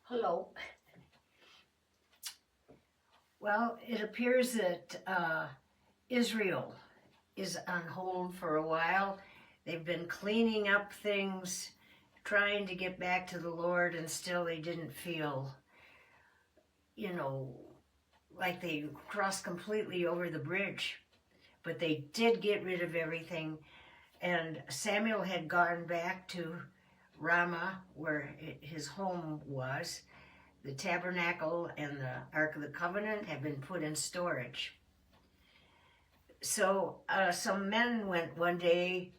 Hello. Well, it appears that Israel is on hold for a while. They've been cleaning up things, trying to get back to the Lord, and still they didn't feel, you know, like they crossed completely over the bridge. But they did get rid of everything. And Samuel had gone back to Ramah, where his home was. The tabernacle and the Ark of the Covenant have been put in storage. So some men went one day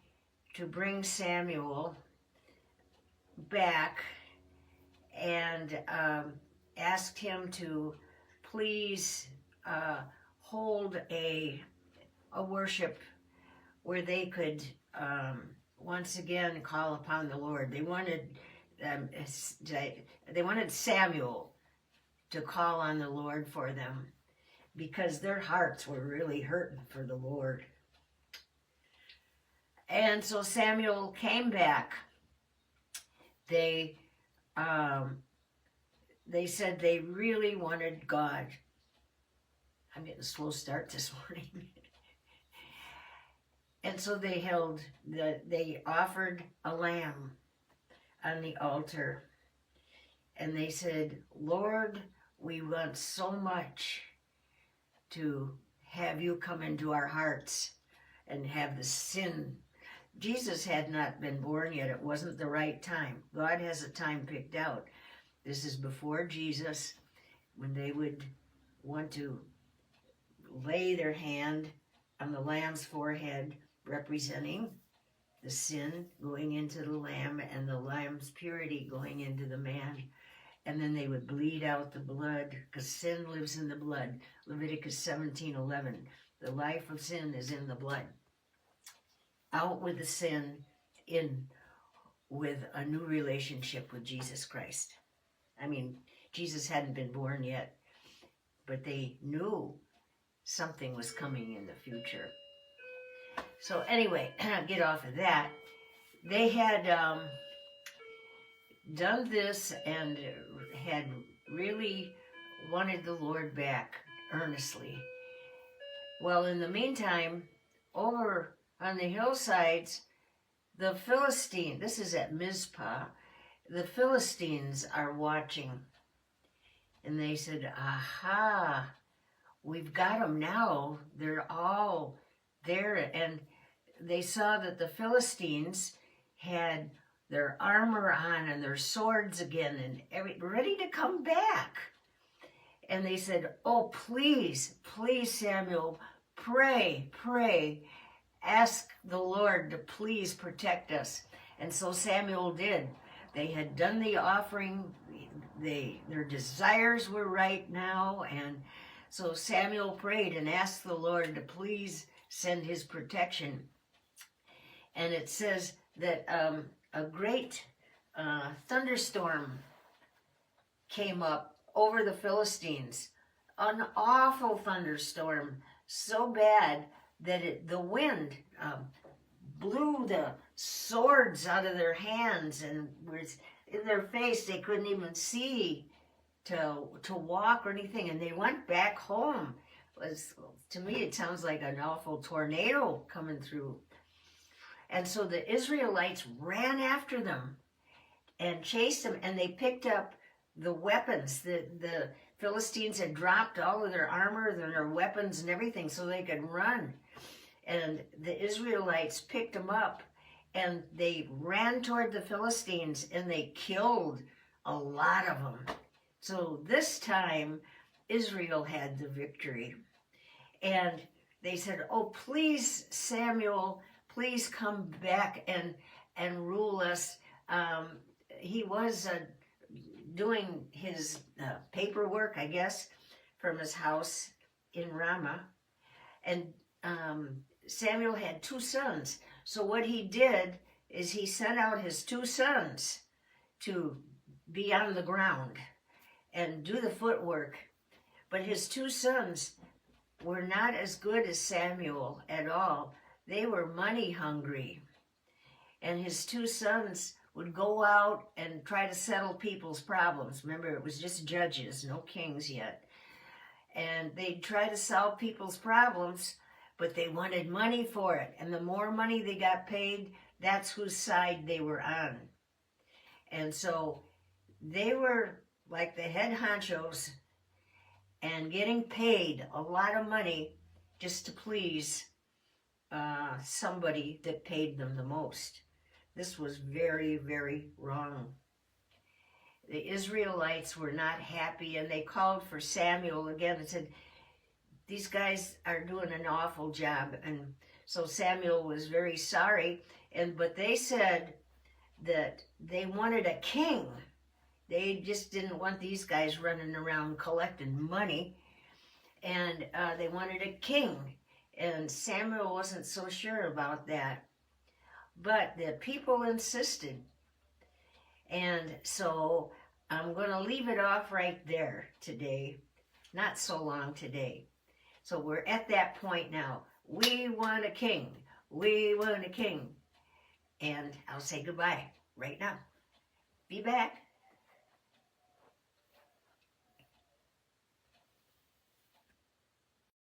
to bring Samuel back and asked him to please hold a worship where they could once again call upon the Lord. They wanted Samuel to call on the Lord for them because their hearts were really hurting for the Lord. And so Samuel came back. They said they really wanted God. I'm getting a slow start this morning. And so they offered a lamb on the altar. And they said, Lord, we want so much to have you come into our hearts and have the sin. Jesus had not been born yet. It wasn't the right time. God has a time picked out. This is before Jesus, when they would want to lay their hand on the lamb's forehead, representing the sin going into the lamb and the lamb's purity going into the man. And then they would bleed out the blood, because sin lives in the blood. Leviticus 17:11. The life of sin is in the blood. Out with the sin, in with a new relationship with Jesus Christ. I mean, Jesus hadn't been born yet, but they knew something was coming in the future. So anyway, get off of that. They had done this and had really wanted the Lord back earnestly. Well, in the meantime, over on the hillsides, the Philistines, this is at Mizpah, the Philistines are watching. And they said, aha, we've got them now. They're all there. And they saw that the Philistines had their armor on and their swords again and ready to come back. And they said, oh, please, please, Samuel, pray, ask the Lord to please protect us. And so Samuel did. They had done the offering. Their desires were right now. And so Samuel prayed and asked the Lord to please send his protection. And it says that a great thunderstorm came up over the Philistines. An awful thunderstorm, so bad that the wind blew the swords out of their hands and was in their face. They couldn't even see to walk or anything, and they went back home. To me, it sounds like an awful tornado coming through. And so the Israelites ran after them and chased them, and they picked up the weapons. The Philistines had dropped all of their armor and their weapons and everything so they could run. And the Israelites picked them up, and they ran toward the Philistines, and they killed a lot of them. So this time, Israel had the victory. And they said, oh, please, Samuel, please come back and rule us. He was doing his paperwork, I guess, from his house in Ramah. And Samuel had 2 sons. So what he did is he sent out his 2 sons to be on the ground and do the footwork. But his 2 sons were not as good as Samuel at all. They were money hungry. And his 2 sons would go out and try to settle people's problems. Remember, it was just judges, no kings yet. And they'd try to solve people's problems, but they wanted money for it. And the more money they got paid, that's whose side they were on. And so they were like the head honchos and getting paid a lot of money just to please somebody that paid them the most. This was very, very wrong. The Israelites were not happy, and they called for Samuel again and said, these guys are doing an awful job. And so Samuel was very sorry, but they said that they wanted a king. They just didn't want these guys running around collecting money, and they wanted a king. And Samuel wasn't so sure about that. But the people insisted. And so I'm going to leave it off right there today. Not so long today. So we're at that point now. We want a king. We want a king. And I'll say goodbye right now. Be back.